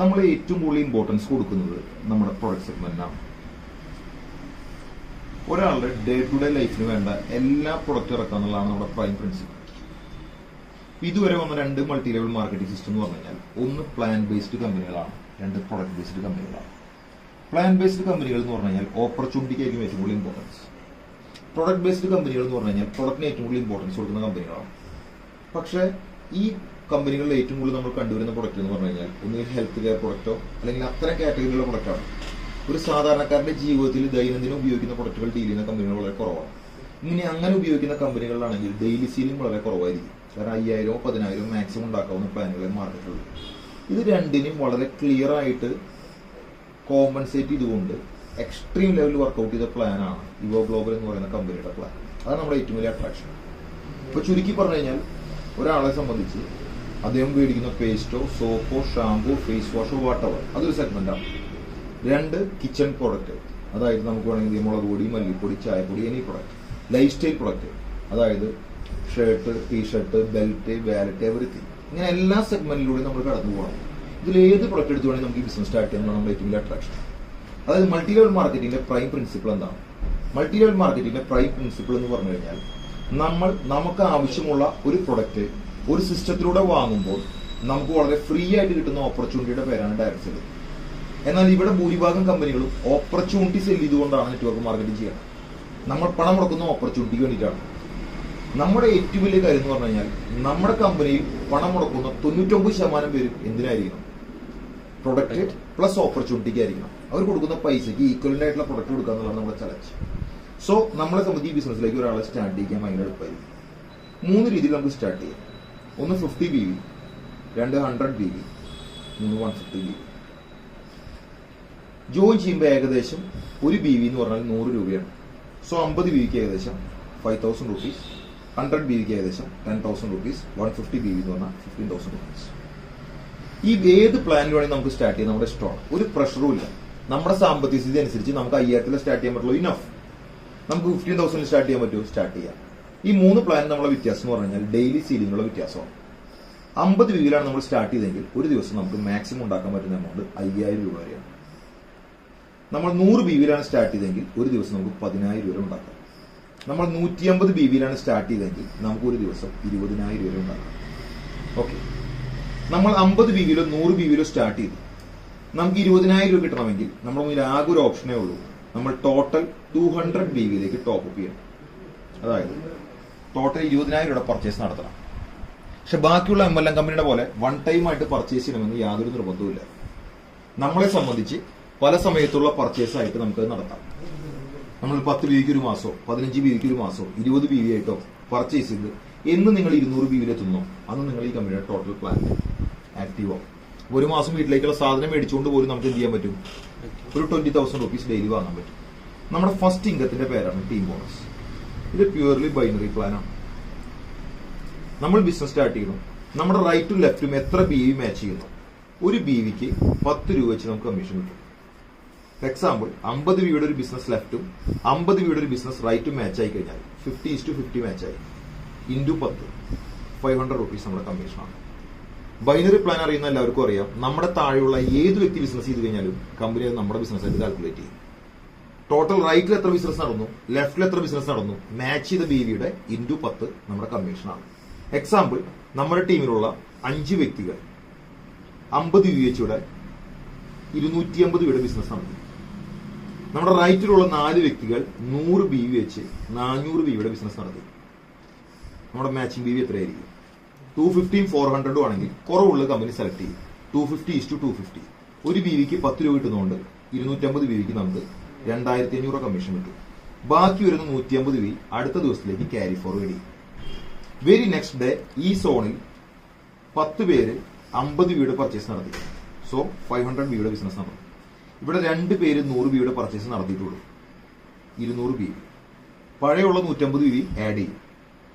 നമ്മൾ ഏറ്റവും കൂടുതൽ ഇമ്പോർട്ടൻസ് കൊടുക്കുന്നത് നമ്മുടെ പ്രൊഡക്റ്റ് സെഗ്മെന്റിനാണ്. ഒരാളുടെ ഡേ ടു ഡേ ലൈഫിന് വേണ്ട എല്ലാ പ്രൊഡക്റ്റും ഇറക്കുക എന്നുള്ളതാണ് നമ്മുടെ പ്രൈം പ്രിൻസിപ്പിൾ. ഇതുവരെ വന്ന രണ്ട് മൾട്ടി ലെവൽ മാർക്കറ്റിംഗ് സിസ്റ്റം എന്ന് പറഞ്ഞു കഴിഞ്ഞാൽ, ഒന്ന് പ്ലാൻ ബേസ്ഡ് കമ്പനികളാണ്, രണ്ട് പ്രൊഡക്റ്റ് ബേസ്ഡ് കമ്പനികളാണ്. പ്ലാൻ ബേസ്ഡ് കമ്പനികൾ എന്ന് പറഞ്ഞു കഴിഞ്ഞാൽ ഓപ്പർച്യൂണിറ്റിക്കായിരിക്കും ഏറ്റവും കൂടുതൽ ഇമ്പോർട്ടൻസ്. പ്രൊഡക്റ്റ് ബേസ്ഡ് കമ്പനികൾ എന്ന് പറഞ്ഞു കഴിഞ്ഞാൽ പ്രൊഡക്റ്റിന് ഏറ്റവും കൂടുതൽ ഇമ്പോർട്ടൻസ് കൊടുക്കുന്ന കമ്പനികളാണ്. പക്ഷേ ഈ കമ്പനികളിൽ ഏറ്റവും കൂടുതൽ നമ്മൾ കണ്ടുവരുന്ന പ്രൊഡക്റ്റ് എന്ന് പറഞ്ഞു കഴിഞ്ഞാൽ ഒന്നുകിൽ ഹെൽത്ത് കെയർ പ്രൊഡക്റ്റോ അല്ലെങ്കിൽ അത്തരം കാറ്റഗറിയിലുള്ള പ്രൊഡക്റ്റാണ്. ഒരു സാധാരണക്കാരന്റെ ജീവിതത്തിൽ ദൈനംദിനം ഉപയോഗിക്കുന്ന പ്രൊഡക്റ്റുകൾ ഡീൽ ചെയ്യുന്ന കമ്പനികൾ വളരെ കുറവാണ്. അങ്ങനെ ഉപയോഗിക്കുന്ന കമ്പനികളിലാണെങ്കിൽ ഡെയിലി സീലിംഗ് വളരെ കുറവായിരിക്കും. കാരണം 5000 10,000 മാക്സിമം ഉണ്ടാക്കാവുന്ന പ്ലാനുകളെ മാർക്കറ്റുള്ളൂ. ഇത് രണ്ടിനും വളരെ ക്ലിയർ ആയിട്ട് കോമ്പൻസേറ്റ് ചെയ്തുകൊണ്ട് എക്സ്ട്രീം ലെവലിൽ വർക്ക്ഔട്ട് ചെയ്ത പ്ലാനാണ് ഇവോ ഗ്ലോബൽ എന്ന് പറയുന്ന കമ്പനിയുടെ പ്ലാൻ. അതാണ് നമ്മുടെ ഏറ്റവും വലിയ അട്രാക്ഷൻ. ഇപ്പൊ ചുരുക്കി പറഞ്ഞു കഴിഞ്ഞാൽ, ഒരാളെ സംബന്ധിച്ച് അദ്ദേഹം മേടിക്കുന്ന പേസ്റ്റോ സോപ്പോ ഷാമ്പൂ ഫേസ് വാഷോ വാട്ടവർ അതൊരു സെഗ്മെന്റാണ്. രണ്ട് കിച്ചൺ പ്രൊഡക്റ്റ്, അതായത് നമുക്ക് വേണമെങ്കിൽ മുളക് പൊടി മല്ലിപ്പൊടി ചായപ്പൊടി എന്നീ പ്രൊഡക്റ്റ്. ലൈഫ് സ്റ്റൈൽ പ്രൊഡക്റ്റ്, അതായത് shirt T-shirt belt wallet everything. ഇങ്ങനെ എല്ലാ സെഗ്മെന്റിലൂടെയും നമ്മൾ കടന്നു പോകണം. ഇതിൽ ഏത് പ്രൊഡക്റ്റ് എടുത്തു വേണമെങ്കിൽ നമുക്ക് ഈ ബിസിനസ് സ്റ്റാർട്ട് ചെയ്യാൻ നമ്മുടെ ഏറ്റവും വലിയ അട്രാക്ഷൻ. അതായത് മൾട്ടി ലെവൽ മാർക്കറ്റിംഗിന്റെ പ്രൈം പ്രിൻസിപ്പിൾ എന്താണ്? മൾട്ടി ലെവൽ മാർക്കറ്റിംഗിന്റെ പ്രൈം പ്രിൻസിപ്പിൾ എന്ന് പറഞ്ഞു കഴിഞ്ഞാൽ, നമുക്ക് ആവശ്യമുള്ള ഒരു പ്രൊഡക്റ്റ് ഒരു സിസ്റ്റത്തിലൂടെ വാങ്ങുമ്പോൾ നമുക്ക് വളരെ ഫ്രീ ആയിട്ട് കിട്ടുന്ന ഓപ്പർച്യൂണിറ്റിയുടെ പേരാണ് ഡയറക്ട് സെല്ലിംഗ്. എന്നാൽ ഇവിടെ ഭൂരിഭാഗം കമ്പനികളും ഓപ്പർച്യൂണിറ്റി സെല് ചെയ്തുകൊണ്ടാണ് നെറ്റ്വർക്ക് മാർക്കറ്റിംഗ് ചെയ്യുന്നത്. നമ്മൾ പണം മുടക്കുന്ന ഓപ്പർച്യൂണിറ്റിക്ക് വേണ്ടിയിട്ടാണ്. നമ്മുടെ ഏറ്റവും വലിയ കാര്യം എന്ന് പറഞ്ഞു കഴിഞ്ഞാൽ, നമ്മുടെ കമ്പനിയിൽ പണം മുടക്കുന്ന 99% പേരും എന്തിനായിരിക്കണം? പ്രൊഡക്റ്റ് പ്ലസ് ഓപ്പർച്യൂണിറ്റിക്ക് ആയിരിക്കണം. അവർ കൊടുക്കുന്ന പൈസയ്ക്ക് ഈക്വലന്റ് ആയിട്ടുള്ള പ്രൊഡക്റ്റ് കൊടുക്കുക എന്നുള്ളതാണ് നമ്മുടെ ചലഞ്ച്. സോ നമ്മളെ സംബന്ധിച്ച് ഈ ബിസിനസ്സിലേക്ക് ഒരാളെ സ്റ്റാർട്ട് ചെയ്യാൻ ഭയങ്കര എളുപ്പമായിരിക്കും. 3 രീതിയിൽ നമുക്ക് സ്റ്റാർട്ട് ചെയ്യാം. ഒന്ന് 50 BV, 2 100 BV, 3 150 BV. ജോയിൻ ചെയ്യുമ്പോൾ ഏകദേശം ഒരു BV എന്ന് പറഞ്ഞാൽ 100 രൂപയാണ്. സോ 50 BVക്ക് ഏകദേശം 5,000 rupees, 100 BVക്ക് ഏകദേശം 10,000 rupees, 150 BV എന്ന് പറഞ്ഞാൽ 15,000 rupees. ഈ ഏത് പ്ലാനിൽ വേണമെങ്കിൽ നമുക്ക് സ്റ്റാർട്ട് ചെയ്യാം. നമ്മുടെ ഇഷ്ടമാണ്, ഒരു പ്രഷറും ഇല്ല. നമ്മുടെ സാമ്പത്തിക സ്ഥിതി അനുസരിച്ച് നമുക്ക് 5000 സ്റ്റാർട്ട് ചെയ്യാൻ പറ്റുള്ളൂ, ഇനഫ്. നമുക്ക് 15,000 സ്റ്റാർട്ട് ചെയ്യാൻ പറ്റുമോ? സ്റ്റാർട്ട് ചെയ്യാം. ഈ 3 പ്ലാൻ നമ്മളെ വ്യത്യാസം എന്ന് പറഞ്ഞാൽ ഡെയിലി സീലിംഗുള്ള വ്യത്യാസമാണ്. 50 BVയിലാണ് നമ്മൾ സ്റ്റാർട്ട് ചെയ്തെങ്കിൽ ഒരു ദിവസം നമുക്ക് മാക്സിമം ഉണ്ടാക്കാൻ പറ്റുന്ന എമൗണ്ട് 5000 രൂപ വരെയാണ്. നമ്മൾ 100 BVയിലാണ് സ്റ്റാർട്ട് ചെയ്തെങ്കിൽ ഒരു ദിവസം നമുക്ക് 10,000 രൂപ ഉണ്ടാക്കാം. നമ്മൾ 150 BVയിലാണ് സ്റ്റാർട്ട് ചെയ്തെങ്കിൽ നമുക്ക് ഒരു ദിവസം 20,000 രൂപ ഉണ്ടാക്കാം. ഓക്കെ, നമ്മൾ 50 BVയിലോ 100 BVയിലോ സ്റ്റാർട്ട് ചെയ്തു നമുക്ക് 20,000 രൂപ കിട്ടണമെങ്കിൽ നമ്മുടെ മുന്നിൽ ആകെ ഒരു ഓപ്ഷനേ ഉള്ളൂ. നമ്മൾ ടോട്ടൽ 200 BVയിലേക്ക് ടോപ്പ് അപ്പ് ചെയ്യണം. അതായത് ടോട്ടൽ 20,000 രൂപ പർച്ചേസ് നടത്തണം. പക്ഷെ ബാക്കിയുള്ള MLM കമ്പനിയുടെ പോലെ വൺ ടൈം ആയിട്ട് പർച്ചേസ് ചെയ്യണമെന്ന് യാതൊരു നിർബന്ധവുമില്ല. നമ്മളെ സംബന്ധിച്ച് പല സമയത്തുള്ള പർച്ചേസ് ആയിട്ട് നമുക്ക് നടത്താം. നമ്മൾ 10 BVക്ക് ഒരു മാസമോ 15 BVക്ക് ഒരു മാസമോ 20 BV ആയിട്ടോ പർച്ചേസ് ചെയ്ത് എന്ന് നിങ്ങൾ 200 BVയിൽ എത്തുന്നു, അന്ന് നിങ്ങൾ ഈ കമ്പനിയുടെ ടോട്ടൽ പ്ലാൻ ആക്റ്റീവ് ആവും. ഒരു മാസം വീട്ടിലേക്കുള്ള സാധനം മേടിച്ചുകൊണ്ട് പോലും നമുക്ക് എന്ത് ചെയ്യാൻ പറ്റും? ഒരു 20,000 rupees ഡെയിലി വാങ്ങാൻ പറ്റും. നമ്മുടെ ഫസ്റ്റ് ഇൻകത്തിന്റെ പേരാണ് ടീം ബോണസ്. ഇത് പ്യൂർലി ബൈനറി പ്ലാനാണ്. നമ്മൾ ബിസിനസ് സ്റ്റാർട്ട് ചെയ്യുന്നു, നമ്മുടെ റൈറ്റും ലെഫ്റ്റും എത്ര BV മാച്ച് ചെയ്യുന്നു, ഒരു BVക്ക് 10 രൂപ വെച്ച് നമുക്ക് കമ്മീഷൻ കിട്ടും. എക്സാമ്പിൾ, 50 BVയുടെ ഒരു ബിസിനസ് ലെഫ്റ്റും 50 BVയുടെ ഒരു ബിസിനസ് റൈറ്റും മാച്ച് ആയി കഴിഞ്ഞാൽ 50:50 മാച്ച് ആയി ഇൻറ്റു 10 500 rupees നമ്മുടെ കമ്മീഷനാണ്. ബൈനറി പ്ലാൻ അറിയുന്ന എല്ലാവർക്കും അറിയാം, നമ്മുടെ താഴെയുള്ള ഏത് വ്യക്തി ബിസിനസ് ചെയ്ത് കഴിഞ്ഞാലും കമ്പനി അത് നമ്മുടെ ബിസിനസ് ആയിട്ട് കാൽക്കുലേറ്റ് ചെയ്യും. ടോട്ടൽ റൈറ്റിൽ എത്ര ബിസിനസ് നടന്നു, ലെഫ്റ്റിൽ എത്ര ബിസിനസ് നടന്നു, മാച്ച് ചെയ്ത BVയുടെ ഇൻറ്റു 10 നമ്മുടെ കമ്മീഷനാണ്. എക്സാമ്പിൾ, നമ്മുടെ ടീമിലുള്ള 5 വ്യക്തികൾ 50 BV വെച്ചൂടെ 250 BVയുടെ ബിസിനസ് നടത്തി. നമ്മുടെ റൈറ്റിലുള്ള 4 വ്യക്തികൾ 100 BV വെച്ച് 400 BVയുടെ ബിസിനസ് നടത്തി. നമ്മുടെ മാച്ചിങ് BV എത്രയായിരിക്കും? 250 400 ആണെങ്കിൽ കുറവുള്ള കമ്പനി സെലക്ട് ചെയ്യും. 250:250. ഒരു BVക്ക് 10 രൂപ കിട്ടുന്നതുകൊണ്ട് 250 BVക്ക് നമുക്ക് 2,500 കമ്മീഷൻ കിട്ടും. ബാക്കി വരുന്ന 150 BV അടുത്ത ദിവസത്തിലേക്ക് ക്യാരി ഫോർവേഡ് ചെയ്യും. വെരി നെക്സ്റ്റ് ഡേ ഈ സോണിൽ 10 പേര് 50 BVയുടെ പർച്ചേസ് നടത്തി. സോ 500 BVയുടെ ബിസിനസ് നടന്നു. ഇവിടെ 2 പേര് 100 BVയുടെ പർച്ചേസ് നടത്തിയിട്ടുള്ളൂ, 200 BV. പഴയുള്ള 150 BV ആഡ് ചെയ്യും,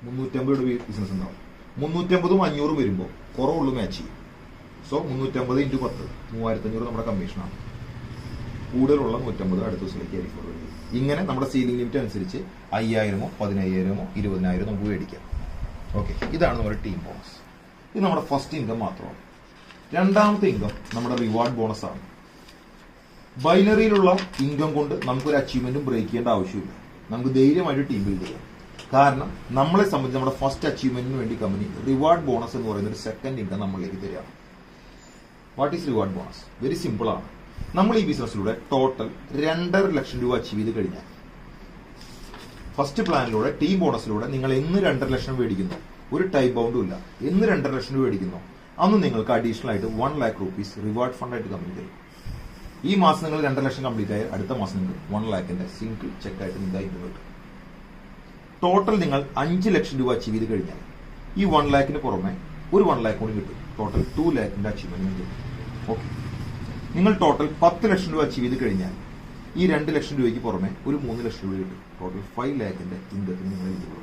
350 BV ബിസിനസ് ഉണ്ടാവും. 350ഉം 500ഉം വരുമ്പോൾ കുറവുള്ളൂ മാച്ച് ചെയ്യും. സോ 350 × 10 3500 നമ്മുടെ കമ്മീഷനാണ്. കൂടുതലുള്ള 150 അടുത്ത ദിവസത്തിലേക്ക് ക്യാരി ഫോർവേഡ് ചെയ്യും. ഇങ്ങനെ നമ്മുടെ സീലിംഗ് ലിമിറ്റ് അനുസരിച്ച് 5000-ഓ 10,000-ഓ 20,000 നമുക്ക് മേടിക്കാം. ഓക്കെ, ഇതാണ് നമ്മുടെ ടീം ബോണസ്. ഇത് നമ്മുടെ ഫസ്റ്റ് ഇൻകം മാത്രമാണ്. രണ്ടാമത്തെ ഇൻകം നമ്മുടെ റിവാർഡ് ബോണസ് ആണ്. ബൈനറിയിലുള്ള ഇൻകം കൊണ്ട് നമുക്കൊരു അച്ചീവ്മെന്റും ബ്രേക്ക് ചെയ്യേണ്ട ആവശ്യമില്ല. നമുക്ക് ധൈര്യമായിട്ട് ടീം ബിൽഡ് ചെയ്യാം. കാരണം നമ്മളെ സംബന്ധിച്ച് നമ്മുടെ ഫസ്റ്റ് അച്ചീവ്മെന്റിന് വേണ്ടി കമ്പനി റിവാർഡ് ബോണസ് എന്ന് പറയുന്ന ഒരു സെക്കൻഡ് ഇൻകം നമ്മളിലേക്ക് തരികയാണ്. What is reward bonus? Very simple ആണ്. നമ്മൾ ഈ ബിസിനസ്സിലൂടെ ടോട്ടൽ 2.5 ലക്ഷം രൂപ അച്ചീവ് ചെയ്ത് കഴിഞ്ഞാൽ ഫസ്റ്റ് പ്ലാനിലൂടെ ടീം ബോണസിലൂടെ നിങ്ങൾ എന്ന് 2.5 ലക്ഷം മേടിക്കുന്നു, ഒരു ടൈം ബൗണ്ടും ഇല്ല, എന്ന് 2.5 ലക്ഷം രൂപ മേടിക്കുന്നു, അന്ന് നിങ്ങൾക്ക് അഡീഷണൽ ആയിട്ട് 1 lakh rupees റിവാർഡ് ഫണ്ട് ആയിട്ട് കമ്പനി തരും. ഈ മാസം നിങ്ങൾ 2.5 ലക്ഷം കംപ്ലീറ്റ് ആയാൽ അടുത്ത മാസം നിങ്ങൾക്ക് 1 lakhന്റെ സിംഗിൾ ചെക്ക് ആയിട്ട് നിങ്ങൾക്ക് കിട്ടും. ടോട്ടൽ നിങ്ങൾ 5 ലക്ഷം രൂപ അച്ചീവ് ചെയ്ത് കഴിഞ്ഞാൽ ഈ 1 lakhന് പുറമെ ഒരു 1 lakh കൂടി കിട്ടും. ടോട്ടൽ 2 lakhന്റെ അച്ചീവ്മെന്റ് കിട്ടും. ഓക്കെ, നിങ്ങൾ ടോട്ടൽ 10 ലക്ഷം രൂപ അച്ചീവ് ചെയ്ത് കഴിഞ്ഞാൽ ഈ 2 ലക്ഷം രൂപയ്ക്ക് പുറമെ ഒരു 3 ലക്ഷം രൂപ കിട്ടും. ടോട്ടൽ 5 lakhന്റെ ഇൻകത്തിന് നിങ്ങൾ എലിജിബിൾ.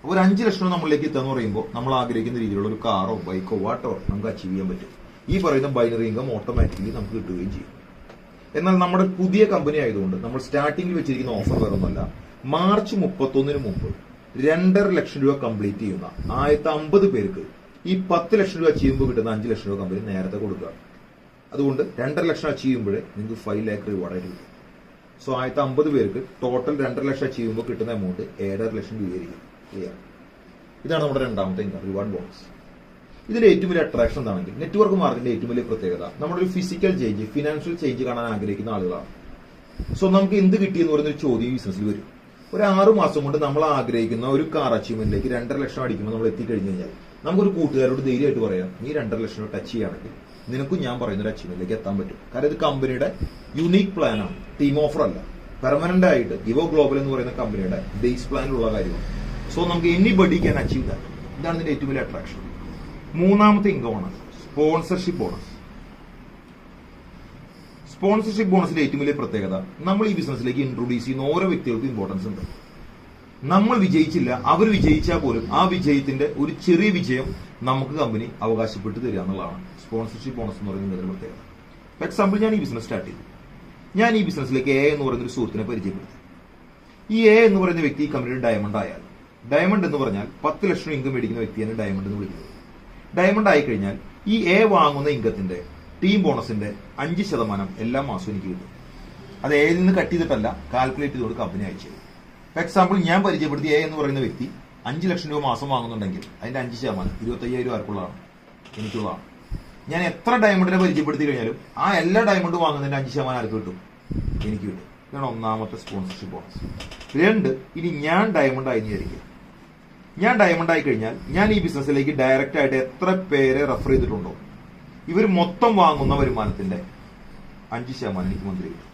അപ്പോൾ ഒരു 5 ലക്ഷം രൂപ നമ്മളിലേക്ക് എത്താന്ന് പറയുമ്പോൾ നമ്മൾ ആഗ്രഹിക്കുന്ന രീതിയിലുള്ള ഒരു കാറോ ബൈക്കോ വാട്ടോ നമുക്ക് അച്ചീവ് ചെയ്യാൻ പറ്റും. ഈ പറയുന്ന ബൈനറി ഇൻകം ഓട്ടോമാറ്റിക്കലി നമുക്ക് കിട്ടുകയും ചെയ്യും. എന്നാൽ നമ്മുടെ പുതിയ കമ്പനി ആയതുകൊണ്ട് നമ്മൾ സ്റ്റാർട്ടിംഗിൽ വെച്ചിരിക്കുന്ന ഓഫർ വേറൊന്നുമല്ല, മാർച്ച് 31 മുമ്പ് 2.5 ലക്ഷം രൂപ കംപ്ലീറ്റ് ചെയ്യുന്ന 1050 പേർക്ക് ഈ 10 ലക്ഷം രൂപ അച്ചീവ് ചെയ്യുമ്പോൾ കിട്ടുന്ന 5 ലക്ഷം രൂപ കമ്പനി നേരത്തെ കൊടുക്കുക. അതുകൊണ്ട് 2.5 ലക്ഷം അച്ചീവ് ചെയ്യുമ്പോഴേ നിങ്ങൾക്ക് 5 lakh റിവാർഡായിട്ട് കിട്ടും. സോ 1050 പേർക്ക് ടോട്ടൽ 2.5 ലക്ഷം അച്ചീവ് ചെയ്യുമ്പോൾ കിട്ടുന്ന എമൗണ്ട് 7.5 ലക്ഷം രൂപയായിരിക്കും. ക്ലിയർ? ഇതാണ് നമ്മുടെ രണ്ടാമത്തെ ഇൻകം, റിവാർഡ് ബോണസ്. ഇതിന്റെ ഏറ്റവും വലിയ അട്രാക്ഷൻ എന്താണെങ്കിൽ നെറ്റ്വർക്ക് മാർക്കറ്റിന്റെ ഏറ്റവും വലിയ പ്രത്യേകത നമ്മുടെ ഒരു ഫിസിക്കൽ ചേഞ്ച്, ഫിനാൻഷ്യൽ ചേഞ്ച് കാണാൻ ആഗ്രഹിക്കുന്ന ആളുകളാണ്. സോ നമുക്ക് എന്ത് കിട്ടിയെന്ന് പറയുന്ന ഒരു ചോദ്യം ബിസിനസ്സിൽ വരും. ഒരു 6 മാസം കൊണ്ട് നമ്മൾ ആഗ്രഹിക്കുന്ന ഒരു കാർ അച്ചീവ്മെന്റിലേക്ക് 2.5 ലക്ഷം അടിക്കുമ്പോൾ നമ്മൾ എത്തിക്കഴിഞ്ഞു കഴിഞ്ഞാൽ നമുക്കൊരു കൂട്ടുകാരോട് ധൈര്യമായിട്ട് പറയാം, നീ 2.5 ലക്ഷം രൂപ ടച്ച് ചെയ്യുകയാണെങ്കിൽ നിനക്കും ഞാൻ പറയുന്ന ഒരു അച്ചീവ്മെന്റിലേക്ക് എത്താൻ പറ്റും. കാരണം ഇത് കമ്പനിയുടെ യുണീക് പ്ലാനാണ്, ടീം ഓഫർ അല്ല. പെർമനന്റ് ആയിട്ട് ഇവോ ഗ്ലോബൽ എന്ന് പറയുന്ന കമ്പനിയുടെ ബേസ് പ്ലാനിലുള്ള കാര്യമാണ്. സോ നമുക്ക് എനിബഡി ക്യാൻ അച്ചീവ് ദാറ്റ്. ഇതാണ് ഇതിന്റെ ഏറ്റവും വലിയ അട്രാക്ഷൻ. മൂന്നാമത്തെ ഇൻകമാണ് സ്പോൺസർഷിപ്പ് ബോണസ്. സ്പോൺസർഷിപ്പ് ബോണസിന്റെ ഏറ്റവും വലിയ പ്രത്യേകത നമ്മൾ ഈ ബിസിനസ്സിലേക്ക് ഇൻട്രൊഡ്യൂസ് ചെയ്യുന്ന ഓരോ വ്യക്തികൾക്കും ഇമ്പോർട്ടൻസ് ഉണ്ട്. നമ്മൾ വിജയിച്ചില്ല, അവർ വിജയിച്ചാൽ പോലും ആ വിജയത്തിന്റെ ഒരു ചെറിയ വിജയം നമുക്ക് കമ്പനി അവകാശപ്പെട്ട് തരിക എന്നുള്ളതാണ് സ്പോൺസർഷിപ്പ് ബോണസ് എന്ന് പറയുന്നതിന്റെ പ്രത്യേകത. ഫോർ എക്സാമ്പിൾ, ഞാൻ ഈ ബിസിനസ് സ്റ്റാർട്ട് ചെയ്തു. ഞാൻ ഈ ബിസിനസ്സിലേക്ക് എ എന്ന് പറയുന്ന ഒരു സുഹൃത്തിനെ പരിചയപ്പെടുത്തി. ഈ എ എന്ന് പറയുന്ന വ്യക്തി ഈ കമ്പനിയുടെ ഡയമണ്ട് ആയാൽ, ഡയമണ്ട് എന്ന് പറഞ്ഞാൽ 10 ലക്ഷം ഇൻകം മേടിക്കുന്ന വ്യക്തിയാണ് ഡയമണ്ട് എന്ന് വിളിക്കുന്നത്. ഡയമണ്ട് ആയി കഴിഞ്ഞാൽ ഈ എ വാങ്ങുന്ന ഇൻകത്തിന്റെ ടീം ബോണസിന്റെ 5% എല്ലാ മാസവും എനിക്ക് കിട്ടും. അത് എയിൽ നിന്ന് കട്ട് ചെയ്തിട്ടല്ല, കാൽക്കുലേറ്റ് ചെയ്തുകൊണ്ട് കമ്പനി അയച്ചു. ഫോർ എക്സാമ്പിൾ, ഞാൻ പരിചയപ്പെടുത്തിയ എ എന്ന് പറയുന്ന വ്യക്തി 5 ലക്ഷം രൂപ മാസം വാങ്ങുന്നുണ്ടെങ്കിൽ അതിന്റെ 5% 25,000 ആർക്കുള്ളതാണ്, എനിക്കുള്ളതാണ്. ഞാൻ എത്ര ഡയമണ്ടിനെ പരിചയപ്പെടുത്തി കഴിഞ്ഞാലും ആ എല്ലാ ഡയമണ്ട് വാങ്ങുന്നതിന്റെ 5% ആർക്ക് കിട്ടും, എനിക്ക് കിട്ടും. ഇതാണ് ഒന്നാമത്തെ സ്പോൺസർഷിപ്പ് ബോണസ്. 2, ഇനി ഞാൻ ഡയമണ്ട് ആയി വിചാരിക്കുക. ഞാൻ ഡയമണ്ട് ആയി കഴിഞ്ഞാൽ ഞാൻ ഈ ബിസിനസ്സിലേക്ക് ഡയറക്റ്റ് ആയിട്ട് എത്ര പേരെ റെഫർ ചെയ്തിട്ടുണ്ടോ ഇവർ മൊത്തം വാങ്ങുന്ന വരുമാനത്തിന്റെ 5% എനിക്ക് മന്ത്രി കിട്ടും.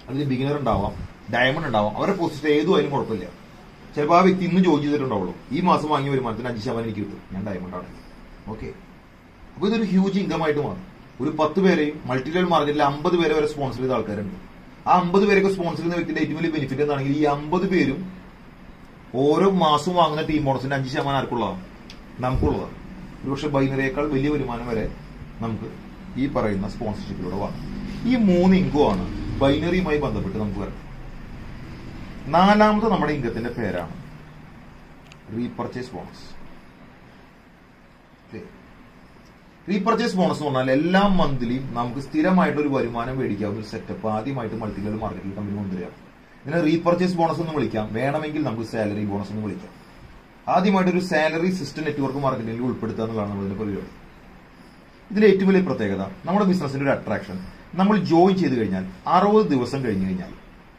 അതിൽ ബിഗിനർ ഉണ്ടാവാം, ഡയമണ്ട് ഉണ്ടാവാം, അവരുടെ പൊസിഷൻ ഏതും അതിനും കുഴപ്പമില്ല. ചിലപ്പോൾ ആ വ്യക്തി ഇന്ന് ജോലി ചെയ്തിട്ടുണ്ടാവുള്ളൂ, ഈ മാസം വാങ്ങിയ വരുമാനത്തിന് 5% എനിക്ക് കിട്ടും, ഞാൻ ഡയമണ്ട് ആണെങ്കിൽ. ഓക്കെ, അപ്പൊ ഇതൊരു ഹ്യൂജ് ഇൻകം ആയിട്ട് മാറും. ഒരു 10 പേരെയും മൾട്ടി ലെവൽ മാർക്കറ്റിൽ 50 പേരെ വരെ സ്പോൺസർ ചെയ്ത ആൾക്കാരുണ്ട്. ആ 50 പേരൊക്കെ സ്പോൺസർ ചെയ്യുന്ന വ്യക്തിയുടെ ഏറ്റവും വലിയ ബെനിഫിറ്റ് എന്താണെങ്കിൽ ഈ 50 പേരും ഓരോ മാസവും വാങ്ങുന്ന ടീം ബോണസിന്റെ 5% ആർക്കുള്ളതാണ്, നമുക്കുള്ളതാണ്. ഒരുപക്ഷെ ബൈനറിയേക്കാൾ വലിയ വരുമാനം വരെ നമുക്ക് ഈ പറയുന്ന സ്പോൺസർഷിപ്പിലൂടെ വാങ്ങാം. ഈ 3 ഇൻകമാണ് ബൈനറിയുമായി ബന്ധപ്പെട്ട് നമുക്ക് വരുന്നത്. 4ാമത്തെ നമ്മുടെ ഇൻകത്തിന്റെ പേരാണ് റീപർച്ചേസ് ബോണസ്. റീപർച്ചേസ് ബോണസ് എന്ന് പറഞ്ഞാൽ എല്ലാ മന്ത്ലിയും നമുക്ക് സ്ഥിരമായിട്ട് ഒരു വരുമാനം മേടിക്കാവുന്ന ഒരു സെറ്റപ്പ് ആദ്യമായിട്ട് മൾട്ടി ലെവൽ മാർക്കറ്റിൽ കമ്പനി കൊണ്ടുവരിക. ഇതിനെ റീപർച്ചേസ് ബോണസ് എന്ന് വിളിക്കാം, വേണമെങ്കിൽ നമുക്ക് സാലറി ബോണസ് എന്ന് വിളിക്കാം. ആദ്യമായിട്ട് ഒരു സാലറി സിസ്റ്റം നെറ്റ്വർക്ക് മാർക്കറ്റിംഗിൽ ഉൾപ്പെടുത്തുക എന്നുള്ളതാണ് നമ്മുടെ പരിപാടി. ഇതിന്റെ ഏറ്റവും വലിയ പ്രത്യേകത നമ്മുടെ ബിസിനസിന്റെ ഒരു അട്രാക്ഷൻ, നമ്മൾ ജോയിൻ ചെയ്ത് കഴിഞ്ഞാൽ 60 ദിവസം കഴിഞ്ഞു കഴിഞ്ഞാൽ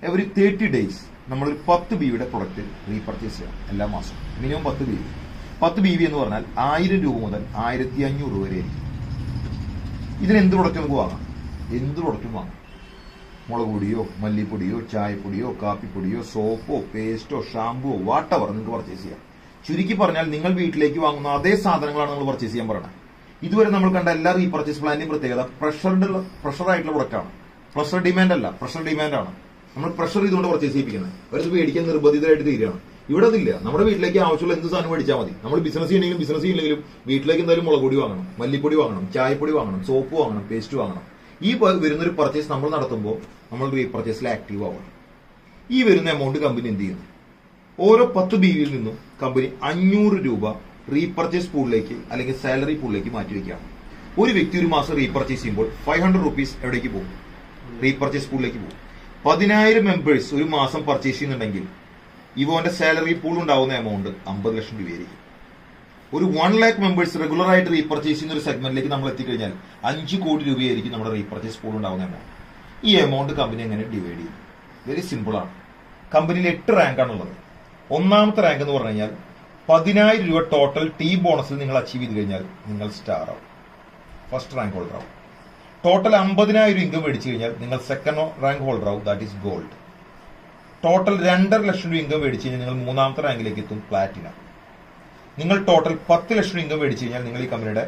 എവറി 30 ഡേയ്സ് നമ്മളൊരു 10 BVയുടെ പ്രൊഡക്റ്റ് റീപർച്ചേസ് ചെയ്യാം എല്ലാ മാസവും. Minimum 10 BV. 10 BV എന്ന് പറഞ്ഞാൽ 1000 രൂപ മുതൽ 1500 രൂപ വരെ ആയിരിക്കും. ഇതിന് എന്ത് പ്രൊഡക്റ്റ് നമുക്ക് വാങ്ങാം, എന്ത് പ്രൊഡക്റ്റും വാങ്ങാം. മുളക് പൊടിയോ മല്ലിപ്പൊടിയോ ചായപ്പൊടിയോ കാപ്പിപ്പൊടിയോ സോപ്പോ പേസ്റ്റോ ഷാമ്പുവോ വാട്ടവർ നിങ്ങൾക്ക് പർച്ചേസ് ചെയ്യാം. ചുരുക്കി പറഞ്ഞാൽ നിങ്ങൾ വീട്ടിലേക്ക് വാങ്ങുന്ന അതേ സാധനങ്ങളാണ് നമ്മൾ പർച്ചേസ് ചെയ്യാൻ പറയുന്നത്. ഇതുവരെ നമ്മൾ കണ്ട എല്ലാ റീപർച്ചേസ് പ്ലാന്റെയും പ്രത്യേകത പ്രഷറായിട്ടുള്ള പ്രൊഡക്റ്റാണ്. പ്രഷർ ഡിമാൻഡ് അല്ല, പ്രഷർ ഡിമാൻഡാണ്. നമ്മൾ പ്രഷർ ചെയ്തുകൊണ്ട് പർച്ചേസ് ചെയ്യിപ്പിക്കുന്നത്. അവരത് മേടിക്കാൻ നിർബന്ധിതരായിട്ട് തീരുകയാണ്. ഇവിടെ അതില്ല. നമ്മുടെ വീട്ടിലേക്ക് ആവശ്യമുള്ള എന്ത് സാധനം മേടിച്ചാൽ മതി. നമ്മൾ ബിസിനസ് ചെയ്യണമെങ്കിലും ബിസിനസ് ചെയ്യില്ലെങ്കിലും വീട്ടിലേക്ക് എന്തായാലും മുളക് പൊടി വാങ്ങണം, മല്ലിപ്പൊടി വാങ്ങണം, ചായപ്പൊടി വാങ്ങണം, സോപ്പ് വാങ്ങണം, പേസ്റ്റ് വാങ്ങണം. ഈ വരുന്നൊരു പർച്ചേസ് നമ്മൾ നടത്തുമ്പോൾ നമ്മൾ റീപർച്ചേസിൽ ആക്റ്റീവ് ആവണം. ഈ വരുന്ന എമൗണ്ട് കമ്പനി എന്ത് ചെയ്യുന്നു, ഓരോ 10 BVയിൽ നിന്നും കമ്പനി 500 രൂപ റീപർച്ചേസ് പൂളിലേക്ക് അല്ലെങ്കിൽ സാലറി പൂളിലേക്ക് മാറ്റിവെക്കുകയാണ്. ഒരു വ്യക്തി ഒരു മാസം റീപർച്ചേസ് ചെയ്യുമ്പോൾ 500 റുപ്പീസ് എവിടേക്ക് പോകും? റീപർച്ചേസ് പൂളിലേക്ക് പോകും. 10,000 മെമ്പേഴ്സ് ഒരു മാസം പർച്ചേസ് ചെയ്യുന്നുണ്ടെങ്കിൽ ഇവന്റെ സാലറി പൂൾ ഉണ്ടാവുന്ന എമൗണ്ട് 50 ലക്ഷം രൂപയായിരിക്കും. ഒരു 1 lakh മെമ്പേഴ്സ് റെഗുലർ ആയിട്ട് റീപർച്ചേസ് ചെയ്യുന്ന ഒരു സെഗ്മെന്റിലേക്ക് നമ്മൾ എത്തിക്കഴിഞ്ഞാൽ 5 കോടി രൂപയായിരിക്കും നമ്മുടെ റീപർച്ചേസ് പൂൾ ഉണ്ടാവുന്ന എമൗണ്ട്. ഈ എമൗണ്ട് കമ്പനി എങ്ങനെ ഡിവൈഡ് ചെയ്യും? വെരി സിമ്പിൾ ആണ്. കമ്പനിയിൽ 8 റാങ്കാണുള്ളത്. ഒന്നാമത്തെ റാങ്ക് എന്ന് പറഞ്ഞു കഴിഞ്ഞാൽ 10,000 രൂപ ടോട്ടൽ ടീം ബോണസിൽ നിങ്ങൾ അച്ചീവ് ചെയ്ത് കഴിഞ്ഞാൽ നിങ്ങൾ സ്റ്റാർ ആവും, ഫസ്റ്റ് റാങ്ക് ഹോൾഡർ ആവും. ടോട്ടൽ 50,000 ഇൻകം മേടിച്ചു കഴിഞ്ഞാൽ നിങ്ങൾ സെക്കൻഡ് റാങ്ക് ഹോൾഡർ ആവും, ദാറ്റ് ഈസ് ഗോൾഡ്. ടോട്ടൽ 2.5 ലക്ഷം രൂപ ഇൻകം മേടിച്ചു കഴിഞ്ഞാൽ നിങ്ങൾ മൂന്നാമത്തെ റാങ്കിലേക്ക് എത്തും, പ്ലാറ്റിനം. നിങ്ങൾ ടോട്ടൽ 10 ലക്ഷം രൂപ ഇൻകം മേടിച്ചു കഴിഞ്ഞാൽ നിങ്ങൾ ഈ കമ്പനിയുടെ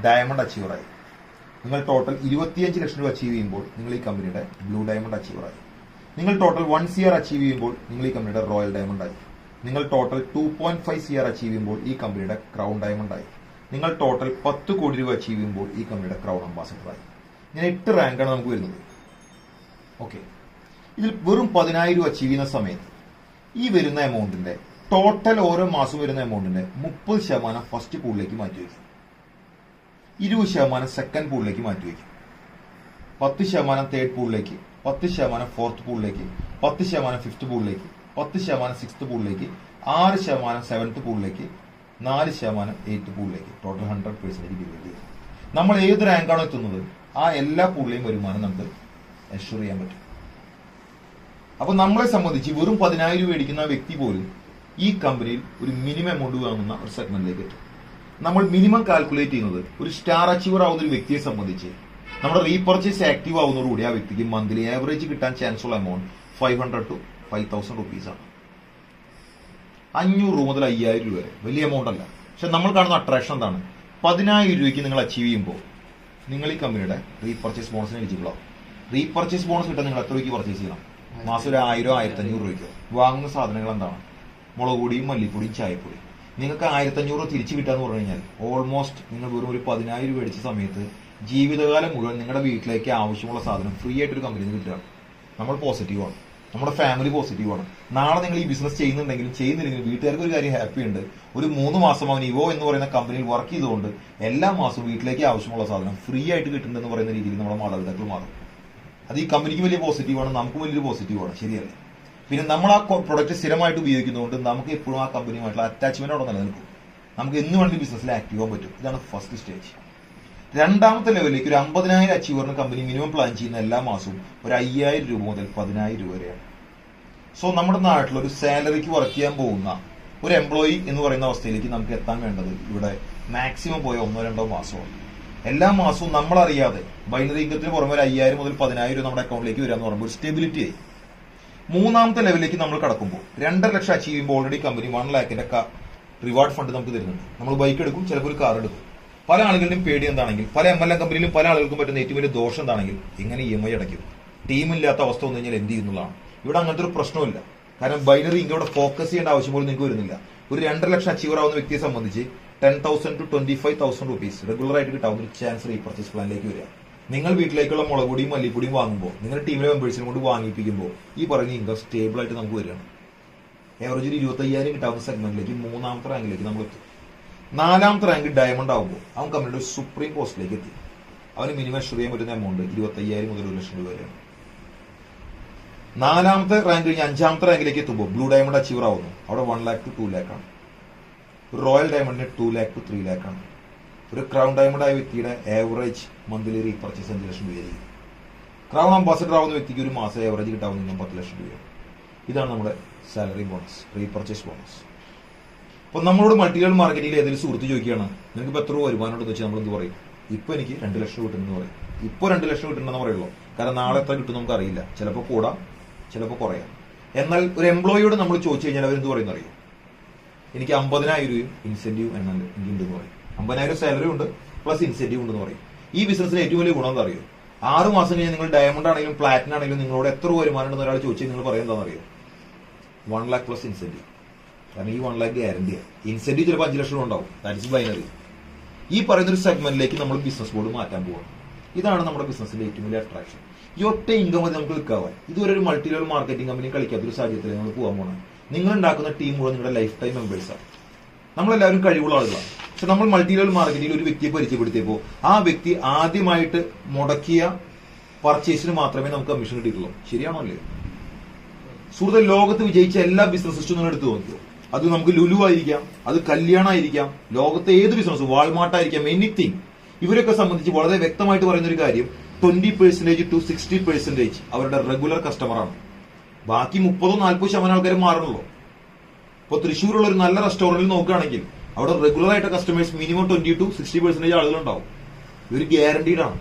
ഡയമണ്ട് അച്ചീവറായി. നിങ്ങൾ ടോട്ടൽ 25 ലക്ഷം രൂപ അച്ചീവ് ചെയ്യുമ്പോൾ നിങ്ങൾ ഈ കമ്പനിയുടെ ബ്ലൂ ഡയമണ്ട് അച്ചീവറായി. നിങ്ങൾ ടോട്ടൽ 1 CR അച്ചീവ് ചെയ്യുമ്പോൾ നിങ്ങൾ ഈ കമ്പനിയുടെ റോയൽ ഡയമണ്ട് ആയി. നിങ്ങൾ ടോട്ടൽ 2.5 CR അച്ചീവ് ചെയ്യുമ്പോൾ ഈ കമ്പനിയുടെ ക്രൗൺ ഡയമണ്ട് ആയി. നിങ്ങൾ ടോട്ടൽ 10 കോടി രൂപ അച്ചീവ് ചെയ്യുമ്പോൾ ഈ കമ്പനിയുടെ ക്രൗൺ അംബാസഡർ ആയി. ഇങ്ങനെ 8 റാങ്കാണ് നമുക്ക് വരുന്നത്. ഓക്കെ, ഇതിൽ വെറും 10,000 രൂപ അച്ചീവ് ചെയ്യുന്ന സമയത്ത് ഈ വരുന്ന എമൗണ്ടിന്റെ ടോട്ടൽ ഓരോ മാസം വരുന്ന എമൗണ്ടിന്റെ 30% ഫസ്റ്റ് പൂളിലേക്ക് മാറ്റിവെക്കും, 20% സെക്കൻഡ് പൂളിലേക്ക് മാറ്റിവെക്കും, 10% തേർഡ് പൂളിലേക്ക്, 10% ഫോർത്ത് പൂളിലേക്ക്, 10% ഫിഫ്ത് പൂളിലേക്ക്, 10% സിക്സ്ത് പൂളിലേക്ക്, 6% സെവൻത്ത് പൂളിലേക്ക്, 4% എയ്ത്ത് പൂളിലേക്ക്. ടോട്ടൽ 100% ഡിവൈഡ് ചെയ്യും. നമ്മൾ ഏത് റാങ്കാണോ എത്തുന്നത് ആ എല്ലാ പൂളിലെയും വരുമാനം നമുക്ക് എൻഷുർ ചെയ്യാൻ പറ്റും. അപ്പൊ നമ്മളെ സംബന്ധിച്ച് വെറും 10,000 രൂപ മേടിക്കുന്ന വ്യക്തി പോലും ഈ കമ്പനിയിൽ ഒരു മിനിമം എമൗണ്ട് വാങ്ങുന്ന ഒരു സെഗ്മെന്റിലേക്ക് എത്തും. നമ്മൾ മിനിമം കാൽക്കുലേറ്റ് ചെയ്യുന്നത് ഒരു സ്റ്റാർ അച്ചീവർ ആവുന്ന ഒരു വ്യക്തിയെ സംബന്ധിച്ച് നമ്മുടെ റീപർച്ചേസ് ആക്റ്റീവ് ആവുന്നതോടുകൂടി ആ വ്യക്തിക്ക് മന്ത്ലി ആവറേജ് കിട്ടാൻ ചാൻസ് ഉള്ള എമൗണ്ട് 500 to 5,000 റുപ്പീസ് ആണ്. 500 രൂപ മുതൽ 5,000 രൂപ വരെ വലിയ എമൗണ്ട് അല്ല. പക്ഷെ നമ്മൾ കാണുന്ന അട്രാക്ഷൻ എന്താണ്? 10,000 രൂപയ്ക്ക് നിങ്ങൾ അച്ചീവ് ചെയ്യുമ്പോൾ നിങ്ങൾ ഈ കമ്പനിയുടെ റീപർച്ചേസ് ബോണസിന് എലിജിബിൾ ആവും. റീപർച്ചേസ് ബോണസ് കിട്ടാൻ നിങ്ങൾ എത്ര രൂപയ്ക്ക് പർച്ചേസ് ചെയ്യണം? മാസം ഒരു 1,000 1,500 രൂപയ്ക്കോ. വാങ്ങുന്ന സാധനങ്ങൾ എന്താണ്? മുളക് പൊടിയും മല്ലിപ്പൊടിയും ചായപ്പൊടിയും. നിങ്ങൾക്ക് 1,500 തിരിച്ചു കിട്ടാന്ന് പറഞ്ഞു കഴിഞ്ഞാൽ ഓൾമോസ്റ്റ് നിങ്ങൾ വെറും ഒരു 10,000 രൂപ മേടിച്ച സമയത്ത് ജീവിതകാലം മുഴുവൻ നിങ്ങളുടെ വീട്ടിലേക്ക് ആവശ്യമുള്ള സാധനം ഫ്രീ ആയിട്ട് ഒരു കമ്പനിയിൽ നിന്ന് കിട്ടുകയാണ്. നമ്മൾ പോസിറ്റീവാണ്, നമ്മുടെ ഫാമിലി പോസിറ്റീവാണ്. നാളെ നിങ്ങൾ ഈ ബിസിനസ് ചെയ്യുന്നുണ്ടെങ്കിലും ചെയ്യുന്നില്ലെങ്കിലും വീട്ടുകാർക്ക് ഒരു കാര്യം ഹാപ്പി ഉണ്ട്. ഒരു 3 മാസം അവൻ ഇവോ എന്ന് പറയുന്ന കമ്പനിയിൽ വർക്ക് ചെയ്തുകൊണ്ട് എല്ലാ മാസവും വീട്ടിലേക്ക് ആവശ്യമുള്ള സാധനം ഫ്രീ ആയിട്ട് കിട്ടുന്നുണ്ടെന്ന് പറയുന്ന രീതിയിൽ നമ്മുടെ മാതാപിതാക്കൾ മാറും. അത് ഈ കമ്പനിക്ക് വലിയ പോസിറ്റീവാണ്, നമുക്കും വലിയൊരു പോസിറ്റീവാണ്, ശരിയല്ലേ? പിന്നെ നമ്മൾ ആ പ്രൊഡക്റ്റ് സ്ഥിരമായിട്ട് ഉപയോഗിക്കുന്നതുകൊണ്ട് നമുക്ക് എപ്പോഴും ആ കമ്പനിയുമായിട്ടുള്ള അറ്റാച്ച്മെന്റ് അവിടെ നിലനിൽക്കും. നമുക്ക് എന്ന് വേണമെങ്കിൽ ബിസിനസ്സിൽ ആക്റ്റീവ് ആകാൻ പറ്റും. ഇതാണ് ഫസ്റ്റ് സ്റ്റേജ്. രണ്ടാമത്തെ ലെവലിലേക്ക് ഒരു 50,000 അച്ചീവറിന് കമ്പനി മിനിമം പ്ലാൻ ചെയ്യുന്ന എല്ലാ മാസവും ഒരു 5,000 രൂപ മുതൽ 10,000 രൂപ വരെയാണ്. സോ നമ്മുടെ നാട്ടിൽ ഒരു സാലറിക്ക് വർക്ക് ചെയ്യാൻ പോകുന്ന ഒരു എംപ്ലോയി എന്ന് പറയുന്ന അവസ്ഥയിലേക്ക് നമുക്ക് എത്താൻ വേണ്ടത് ഇവിടെ മാക്സിമം പോയ 1-2 മാസമാണ്. എല്ലാ മാസവും നമ്മളറിയാതെ ബൈനറി ഇൻകത്തിന് പുറമെ ഒരു 5,000 മുതൽ 10,000 രൂപ നമ്മുടെ അക്കൗണ്ടിലേക്ക് വരാന്ന് പറയുമ്പോൾ സ്റ്റെബിലിറ്റി ആയി. മൂന്നാമത്തെ ലെവലിലേക്ക് നമ്മൾ കടക്കുമ്പോൾ 2.5 ലക്ഷം അച്ചീവ് ചെയ്യുമ്പോൾ ഓൾറെഡി കമ്പനി 1 ലാഖിന്റെ റിവാർഡ് ഫണ്ട് നമുക്ക് തരുന്നുണ്ട്. നമ്മൾ ബൈക്ക് എടുക്കും, ചിലപ്പോൾ ഒരു കാർ എടുക്കും. പല ആളുകളുടെയും പേടി എന്താണെങ്കിൽ, പല MLM കമ്പനിയിലും പല ആളുകൾക്കും പറ്റുന്ന ഏറ്റവും വലിയ ദോഷം എന്താണെങ്കിൽ ഇങ്ങനെ EMI അടയ്ക്കും. ടീമില്ലാത്ത അവസ്ഥ വന്നു കഴിഞ്ഞാൽ എന്ത് ചെയ്യുന്നതാണ്. ഇവിടെ അങ്ങനത്തെ ഒരു പ്രശ്നമില്ല. കാരണം ബൈനറി ഇൻകം ഇവിടെ ഫോക്കസ് ചെയ്യേണ്ട ആവശ്യം പോലും നിങ്ങൾക്ക് വരുന്നില്ല. ഒരു 2.5 ലക്ഷം അച്ചീവർ ആവുന്ന വ്യക്തിയെ സംബന്ധിച്ച് 10,000 to 25,000 റുപ്പീസ് റെഗുലർ ആയിട്ട് കിട്ടാവുന്ന ഒരു ചാൻസ് റീപർച്ചേസ് പ്ലാനിലേക്ക് വരിക. നിങ്ങൾ വീട്ടിലേക്കുള്ള മുളക് പൊടിയും മല്ലിപ്പൊടിയും വാങ്ങുമ്പോൾ നിങ്ങളുടെ ടീമിലെ മെമ്പേഴ്സിനെ കൊണ്ട് വാങ്ങിപ്പിക്കുമ്പോൾ ഈ പറയുന്ന ഇൻകം സ്റ്റേബിൾ ആയിട്ട് നമുക്ക് വരികയാണ്. ഏവറേജ് 25,000 കിട്ടാവുന്ന സെഗ്മെന്റിലേക്ക് 3ാമത്തെ റാങ്കിലേക്ക് നമ്മൾ എത്തും. 4ാമത്തെ റാങ്ക് ഡയമണ്ട് ആകുമ്പോൾ അവൻ കമ്പനിയുടെ സുപ്രീം പോസ്റ്റിലേക്ക് എത്തി. അവന് മിനിമം ഷെയർ ചെയ്യാൻ പറ്റുന്ന എമൗണ്ട് 25,000 മുതൽ 1 ലക്ഷം രൂപ വരെയാണ്. 4ാമത്തെ റാങ്ക് കഴിഞ്ഞ് 5ാമത്തെ റാങ്കിലേക്ക് എത്തുമ്പോൾ ബ്ലൂ ഡയമണ്ട് അച്ചീവർ ആവുന്നു. അവിടെ 1 lakh to 2 lakh ആണ്. ഒരു റോയൽ ഡയമണ്ടിന് 2 lakh to 3 lakh ആണ്. ഒരു ക്രൗൺ ഡയമണ്ട് ആയ വ്യക്തിയുടെ ആവറേജ് മന്ത്ലി റീപർച്ചേസ് 5 ലക്ഷം രൂപയായിരിക്കും. ക്രൗൺ അംബാസഡർ ആവുന്ന വ്യക്തിക്ക് ഒരു മാസം ആവറേജ് കിട്ടാവുന്ന 10 ലക്ഷം രൂപയാണ്. ഇതാണ് നമ്മുടെ സാലറി ബോണസ്, റീപർച്ചേസ് ബോണസ്. അപ്പൊ നമ്മളോട് മൾട്ടി ലെവൽ മാർക്കറ്റിംഗിൽ ഏതെങ്കിലും സുഹൃത്ത് ചോദിക്കുകയാണ്, നിങ്ങൾക്ക് ഇപ്പൊ എത്ര വരുമാനം ഉണ്ടെന്ന് വെച്ചാൽ നമ്മൾ എന്ത് പറയും? ഇപ്പൊ എനിക്ക് 2 ലക്ഷം കിട്ടുമെന്ന് പറയും. ഇപ്പൊ 2 ലക്ഷം കിട്ടുന്നെന്ന് പറയുള്ളൂ. കാരണം നാളെ എത്ര കിട്ടും നമുക്ക് അറിയില്ല. ചിലപ്പോൾ കൂടാം, ചിലപ്പോൾ കുറയാം. എന്നാൽ ഒരു എംപ്ലോയിയോട് നമ്മൾ ചോദിച്ചു കഴിഞ്ഞാൽ അവരെന്ത് പറയുന്ന അറിയും? എനിക്ക് 50,000 രൂപയും ഇൻസെന്റീവ് എന്നുണ്ട് എനിക്കുണ്ടെന്ന് പറയും. 50,000 സാലറി ഉണ്ട് പ്ലസ് ഇൻസെന്റീവ് ഉണ്ടെന്ന് പറയും. ഈ ബിസിനസ്സിന് ഏറ്റവും വലിയ ഗുണം എന്താ അറിയോ? 6 മാസം കഴിഞ്ഞാൽ നിങ്ങൾ ഡയമണ്ട് ആണെങ്കിലും പ്ലാറ്റിനം ആണെങ്കിലും നിങ്ങളോട് എത്ര വരുമാനം ഉണ്ടെന്ന് ഒരാൾ ചോദിച്ചാൽ നിങ്ങൾ പറയുന്നത് എന്താണെന്ന് അറിയോ? 1 lakh പ്ലസ് ഇൻസെന്റീവ്. കാരണം ഈ 1 lakh ഗ്യാരണ്ടിയാണ്. ഇൻസെന്റീവ് ചിലപ്പോൾ 5 ലക്ഷം ഉണ്ടാവും. That is binary. ഈ പറയുന്ന ഒരു സെഗ്മെന്റിലേക്ക് നമ്മൾ ബിസിനസ് ബോർഡ് മാറ്റാൻ പോകണം. ഇതാണ് നമ്മുടെ ബിസിനസിന്റെ ഏറ്റവും വലിയ അട്രാക്ഷൻ. ഈ ഒറ്റ ഇൻകം മതി നമുക്ക് വിൽക്കാവാൻ. ഇതുവരെ ഒരു മൾട്ടി ലെവൽ മാർക്കറ്റിംഗ് കമ്പനി കളിക്കാത്തൊരു സാഹചര്യത്തിൽ നമ്മൾ പോകാൻ പോകണം. നിങ്ങൾ ഉണ്ടാക്കുന്ന ടീം മുഴുവൻ നിങ്ങളുടെ ലൈഫ് ടൈം മെമ്പേഴ്സാണ്. നമ്മളെല്ലാവരും കഴിവുള്ള ആളുകളാണ്. പക്ഷെ നമ്മൾ മൾട്ടി ലെവൽ മാർക്കറ്റിൽ ഒരു വ്യക്തിയെ പരിചയപ്പെടുത്തിയപ്പോൾ ആ വ്യക്തി ആദ്യമായിട്ട് മുടക്കിയ പർച്ചേസിന് മാത്രമേ നമുക്ക് കമ്മീഷൻ കിട്ടിയിട്ടുള്ളൂ. ശരിയാണോ അല്ലേ? സുഹൃത്തെ, ലോകത്ത് വിജയിച്ച എല്ലാ ബിസിനസ്സും നിങ്ങൾ എടുത്തു നോക്കിയോ. അത് നമുക്ക് ലുലു ആയിരിക്കാം, അത് കല്യാണമായിരിക്കാം, ലോകത്തെ ഏത് ബിസിനസ്, വാൾമാർട്ടായിരിക്കാം, എനിത്തിങ്. ഇവരൊക്കെ സംബന്ധിച്ച് വളരെ വ്യക്തമായിട്ട് പറയുന്ന ഒരു കാര്യം 20% to 60% അവരുടെ റെഗുലർ കസ്റ്റമറാണ്. ബാക്കി 30-40% ആൾക്കാർ മാറണല്ലോ. ഇപ്പൊ തൃശ്ശൂരുള്ള ഒരു നല്ല റെസ്റ്റോറന്റിൽ നോക്കുകയാണെങ്കിൽ അവിടെ റെഗുലർ ആയിട്ട് കസ്റ്റമേഴ്സ് മിനിമം 20 to 60% ആളുകളുണ്ടാവും. ഇവർ ഗ്യാരണ്ടീഡ് ആണ്.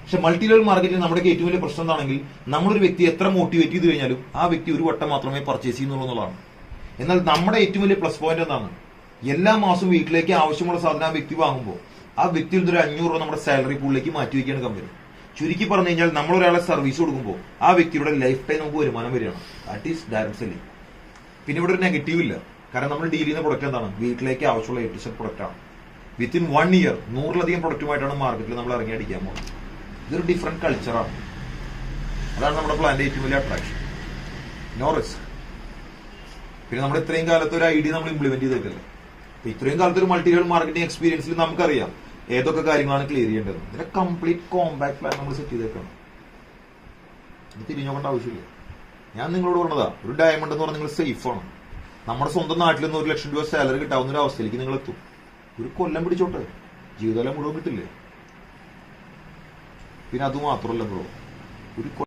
പക്ഷെ മൾട്ടി ലെവൽ മാർക്കറ്റിൽ നമ്മുടെ ഏറ്റവും വലിയ പ്രശ്നം എന്താണെങ്കിൽ നമ്മളൊരു വ്യക്തി എത്ര മോട്ടിവേറ്റ് ചെയ്ത് കഴിഞ്ഞാലും ആ വ്യക്തി ഒരു വട്ടം മാത്രമേ പർച്ചേസ് ചെയ്യുന്നുള്ളൂ എന്നുള്ളതാണ്. എന്നാൽ നമ്മുടെ ഏറ്റവും വലിയ പ്ലസ് പോയിന്റ് എന്താണ്? എല്ലാ മാസവും വീട്ടിലേക്ക് ആവശ്യമുള്ള സാധനം ആ വ്യക്തി വാങ്ങുമ്പോൾ ആ വ്യക്തിയിൽ നിന്നൊരു 500 രൂപ നമ്മുടെ സാലറി പൂളിലേക്ക് മാറ്റി വയ്ക്കുകയാണ് കമ്പനി. ചുരുക്കി പറഞ്ഞു കഴിഞ്ഞാൽ നമ്മൾ ഒരാളെ സർവീസ് കൊടുക്കുമ്പോൾ ആ വ്യക്തിയുടെ ലൈഫ് ടൈം നമുക്ക് വരുമാനം വരികയാണ്. That is direct selling. പിന്നെ ഇവിടെ ഒരു നെഗറ്റീവ് ഇല്ല. കാരണം നമ്മൾ ഡീൽ ചെയ്യുന്ന പ്രൊഡക്റ്റ് എന്താണ്? വീട്ടിലേക്ക് ആവശ്യമുള്ള A to Z പ്രൊഡക്റ്റ് ആണ്. വിത്തിൻ 1 year 100ലധികം പ്രൊഡക്റ്റുമായിട്ടാണ് മാർക്കറ്റിൽ നമ്മൾ ഇറങ്ങി അടിക്കാൻ പോകുന്നത്. ഇതൊരു ഡിഫറെന്റ് കൾച്ചറാണ്. അതാണ് നമ്മുടെ പ്ലാന്റെ ഏറ്റവും വലിയ അട്രാക്ഷൻ. No risk. പിന്നെ നമ്മുടെ ഇത്രയും കാലത്ത് ഒരു ഐഡിയ നമ്മൾ ഇംപ്ലിമെന്റ് ചെയ്തേക്കല്ലേ. അപ്പൊ ഇത്രയും കാലത്ത് ഒരു മൾട്ടി ലെവൽ മാർക്കറ്റിംഗ് എക്സ്പീരിയൻസിൽ നമുക്കറിയാം ഏതൊക്കെ കാര്യങ്ങളാണ് ക്ലിയർ ചെയ്യേണ്ടത്. ഇതിന്റെ കംപ്ലീറ്റ് കോമ്പാക്ട് പ്ലാൻ നമ്മൾ സെറ്റ് ചെയ്തേക്കണം. ഇത് തിരിഞ്ഞോക്കേണ്ട ആവശ്യമില്ല. ഞാൻ നിങ്ങളോട് പറഞ്ഞതാ, ഒരു ഡയമണ്ട് എന്ന് പറഞ്ഞാൽ നിങ്ങൾ സേഫ് ആണ്. നമ്മുടെ സ്വന്തം നാട്ടിൽ നിന്ന് 1 ലക്ഷം രൂപ സാലറി കിട്ടാവുന്ന ഒരു അവസ്ഥയിലേക്ക് നിങ്ങൾ എത്തും. ഒരു കൊല്ലം പിടിച്ചോട്ടെ, ജീവിതകാലം മുഴുവൻ കിട്ടില്ലേ. പിന്നെ അത് മാത്രമല്ല ബ്രോ, ഒരു